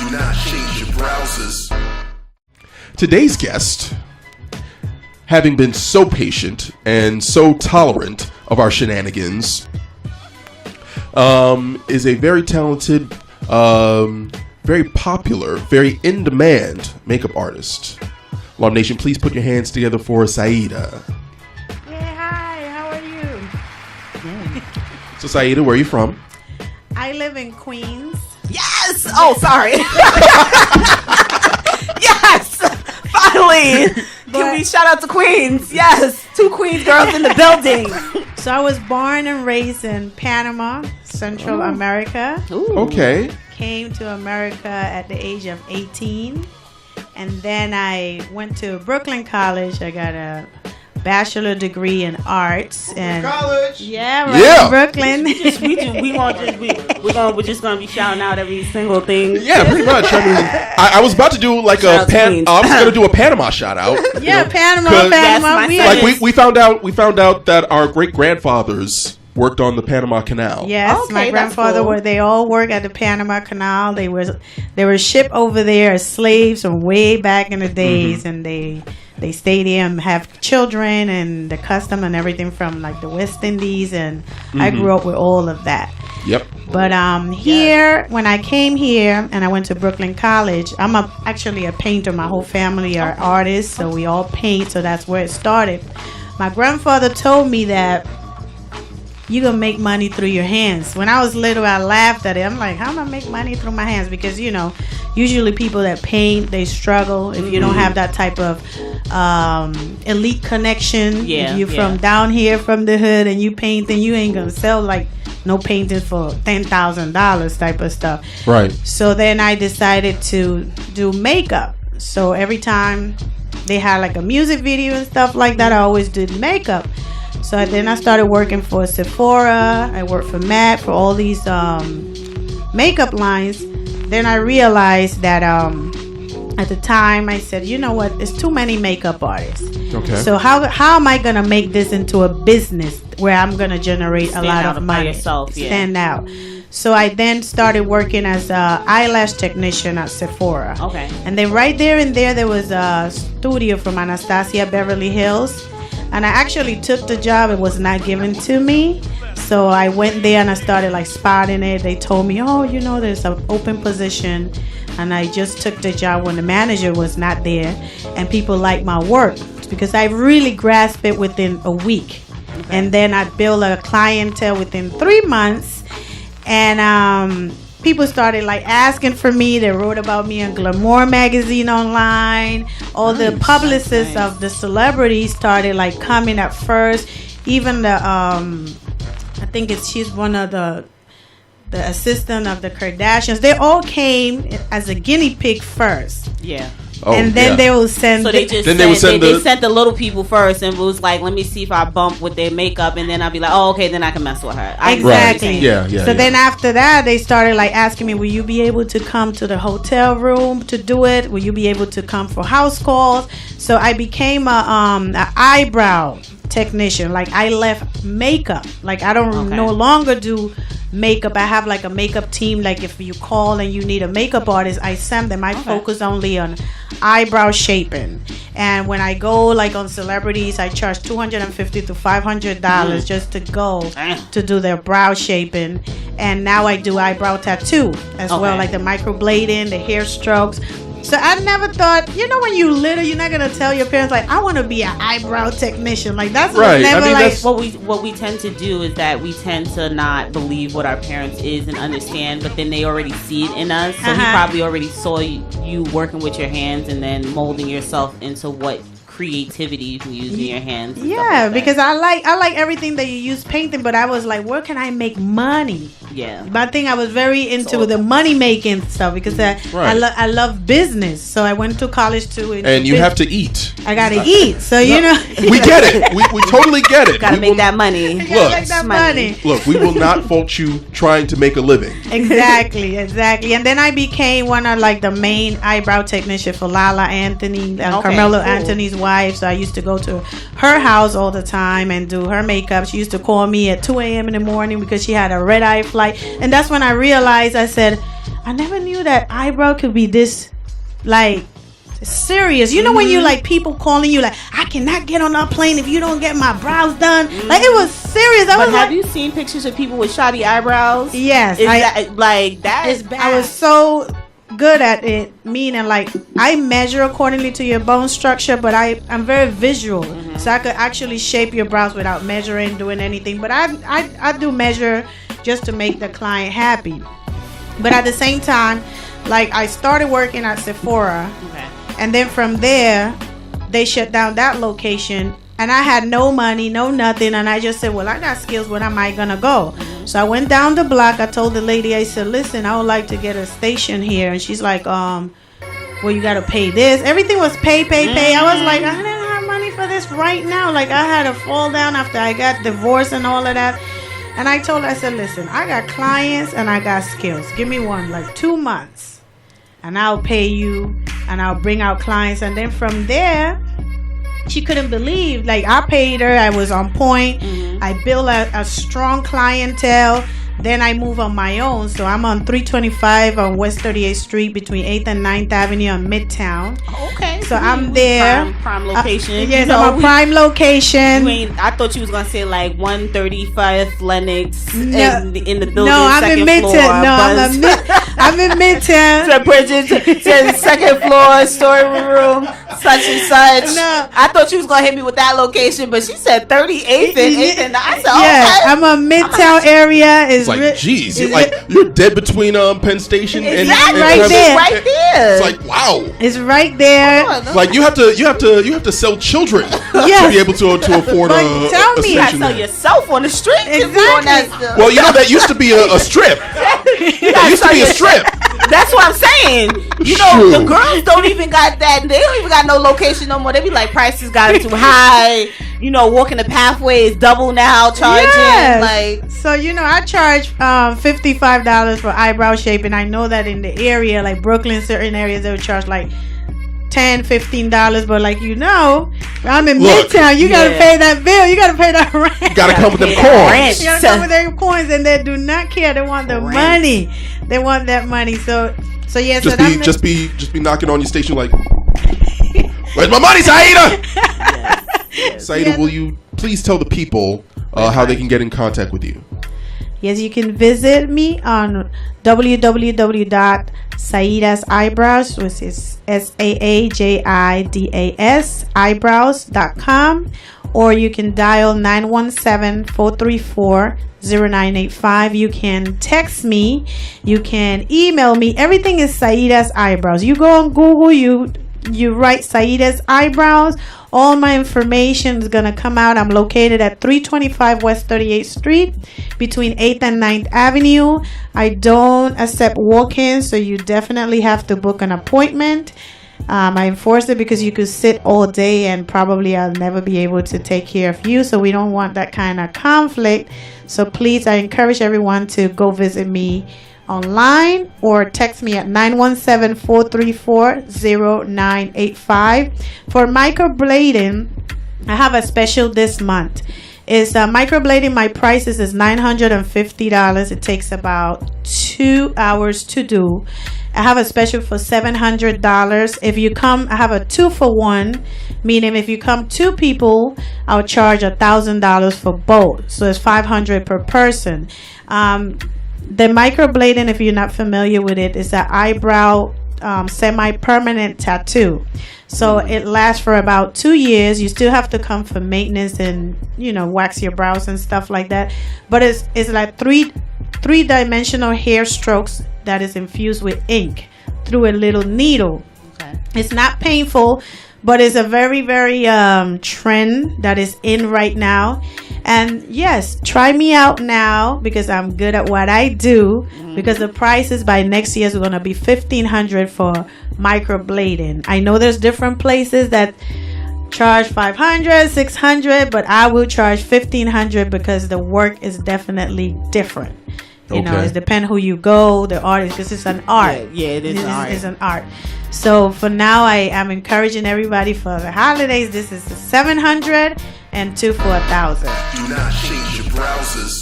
Do not change your browsers. Today's guest, having been so patient and so tolerant of our shenanigans, is a very talented, very popular, very in-demand makeup artist. Alarm Nation, please put your hands together for Saajida. Yeah, hi, how are you? So Saajida, where are you from? I live in Queens. Yes! Oh, sorry. Yes! Finally! Can we shout out to Queens? Yes! 2 Queens girls in the building. So I was born and raised in Panama, Central America. Ooh. Okay. Came to America at the age of 18. And then I went to Brooklyn College. I got a bachelor degree in arts. And College. yeah, right Yeah. in Brooklyn. We're just gonna be shouting out every single thing. Yeah, pretty much. I mean, I was about to do like Shout out to Queens. I was gonna do a Panama shout out. Yeah, Panama. 'cause- Yes, my We son had- Like we found out that our great grandfathers worked on the Panama Canal. Yes, Okay, my that's grandfather cool. they all worked at the Panama Canal. They were shipped over there as slaves from way back in the days, and they stay there and have children and the custom and everything from like the West Indies, and I grew up with all of that. Yep. But here, when I came here and I went to Brooklyn College, I'm actually a painter. My whole family are artists, so we all paint. So that's where it started. My grandfather told me that you're going to make money through your hands. When I was little, I laughed at it. I'm like, how am I make money through my hands? Because, you know, usually people that paint, they struggle if you don't have that type of elite connection. Yeah, If you're from down here from the hood and you paint, then you ain't going to sell like no painting for $10,000 type of stuff. Right. So then I decided to do makeup. So every time they had like a music video and stuff like that, I always did makeup. So then I started working for Sephora. I worked for MAC, for all these makeup lines. Then I realized that at the time I said, you know what, it's too many makeup artists. Okay. So how am I gonna make this into a business where I'm gonna generate Stand a lot out of by money? yourself, yeah. Stand out. So I then started working as an eyelash technician at Sephora. Okay. And then right there was a studio from Anastasia Beverly Hills. And I actually took the job. It was not given to me. So I went there and I started like spotting it. They told me, oh, you know, there's an open position. And I just took the job when the manager was not there. And people liked my work because I really grasped it within a week. Okay. And then I built a clientele within 3 months. And people started like asking for me. They wrote about me in Glamour magazine online. All the publicists of the celebrities started like coming at first. Even the I think she's one of the assistant of the Kardashians. They all came as a guinea pig first. Yeah. Oh, and then they will send. So they just they sent the little people first and was like, let me see if I bump with their makeup, and then I'll be like, oh, okay, then I can mess with her. Exactly. Yeah. So then after that, they started like asking me, will you be able to come to the hotel room to do it? Will you be able to come for house calls? So I became a eyebrow technician. Like I left makeup. Like I don't no longer do makeup. I have like a makeup team. Like if you call and you need a makeup artist, I send them. I focus only on eyebrow shaping. And when I go like on celebrities, I charge $250 to $500 just to go to do their brow shaping. And now I do eyebrow tattoo as well, like the microblading, the hair strokes. So I never thought, you know, when you little, you're not gonna tell your parents like, I want to be an eyebrow technician. Like that's right. Never, I mean, like that's what we tend to do is that we tend to not believe what our parents is and understand, but then they already see it in us. So he probably already saw you working with your hands and then molding yourself into what creativity you can use in your hands. Yeah, like because I like everything that you use painting, but I was like, where can I make money? Yeah, but I think I was very into the money making stuff because I love business. So I went to college too. And you have to eat. I gotta eat. So you know, we get it. We totally get it. Gotta make that money. Look, we will not fault you trying to make a living. Exactly. And then I became one of like the main eyebrow technician for Lala Anthony, Carmelo Anthony's wife. So I used to go to her house all the time and do her makeup. She used to call me at 2 a.m. in the morning because she had a red eye flight. And that's when I realized, I said, I never knew that eyebrow could be this, like, serious. You know when you like people calling you like, I cannot get on that plane if you don't get my brows done. Like, it was serious. Have you seen pictures of people with shoddy eyebrows? Yes. That is bad. I was so good at it, meaning like I measure accordingly to your bone structure, but I'm very visual, so I could actually shape your brows without measuring, doing anything. But I do measure just to make the client happy. But at the same time, like, I started working at Sephora, and then from there they shut down that location, and I had no money, no nothing, and I just said, well, I got skills, when am I gonna go? So I went down the block. I told the lady, I said, listen, I would like to get a station here. And she's like, well, you gotta pay this. Everything was pay. I was like, I didn't have money for this right now. Like, I had to fall down after I got divorced and all of that. And I told her, I said, listen, I got clients and I got skills. Give me like 2 months, and I'll pay you, and I'll bring out clients. And then from there, she couldn't believe, like, I paid her. I was on point. I built a strong clientele. Then I move on my own. So I'm on 325 on West 38th Street between 8th and 9th Avenue on Midtown. Okay. So I'm there. Prime location. Yes, I'm a prime location. I thought you was going to say like 135th Lennox in the building. No, I'm in Midtown. I'm in Midtown. So Bridget said second floor, storeroom, such and such. No. I thought you was going to hit me with that location, but she said 38th and 8th. And I said, okay. I'm a Midtown area. It's like, geez, you're dead between Penn Station and right there. Right there. It's like, wow. It's right there. Like, you have to sell children to be able to afford a tell me, you gotta sell yourself on the street. Exactly. Well, that used to be a strip. That used to be a strip. That's what I'm saying. You know, the girls don't even got that. They don't even got no location no more. They be like, prices got too high. You know, walking the pathway is double now charging. Yes. Like, so, I charge $55 for eyebrow shaping. I know that in the area, like Brooklyn, certain areas they would charge like $10, $15, but like, I'm in Midtown. You gotta pay that bill. You gotta pay that rent. You gotta come with them coins. You gotta come with them coins, and they do not care. They want the money. They want that money. So yeah. Just be knocking on your station like, where's my money, Saajida? Yes. Saajida, will you please tell the people how they can get in contact with you? Yes, you can visit me on www.Saajida's Eyebrows, which is SAAJIDAS eyebrows.com, or you can dial 917-434-0985. You can text me, you can email me. Everything is Saajida's Eyebrows. You go on Google, you write Saajida's Eyebrows. All my information is going to come out. I'm located at 325 West 38th Street between 8th and 9th Avenue. I don't accept walk-ins, so you definitely have to book an appointment. I enforce it because you could sit all day and probably I'll never be able to take care of you. So we don't want that kind of conflict. So please, I encourage everyone to go visit me online or text me at 917-434-0985. For microblading, I have a special this month. It's microblading. My prices is $950. It takes about 2 hours to do. I have a special for $700. If you come, I have a 2-for-1, meaning if you come 2 people, I'll charge $1,000 for both. So it's $500 per person. The microblading, if you're not familiar with it, is an eyebrow semi-permanent tattoo. So it lasts for about 2 years. You still have to come for maintenance and wax your brows and stuff like that. But it's like three-dimensional hair strokes that is infused with ink through a little needle. Okay. It's not painful, but it's a very, very trend that is in right now. And yes, try me out now because I'm good at what I do. Because the prices by next year is going to be $1,500 for microblading. I know there's different places that charge $500, $600, but I will charge $1,500 because the work is definitely different. You know, it depends who you go, the artist, because it's an art. Yeah, it is an art. It's an art. So for now, I am encouraging everybody for the holidays. This is $700 and 2 for $1,000. Do not change your browsers.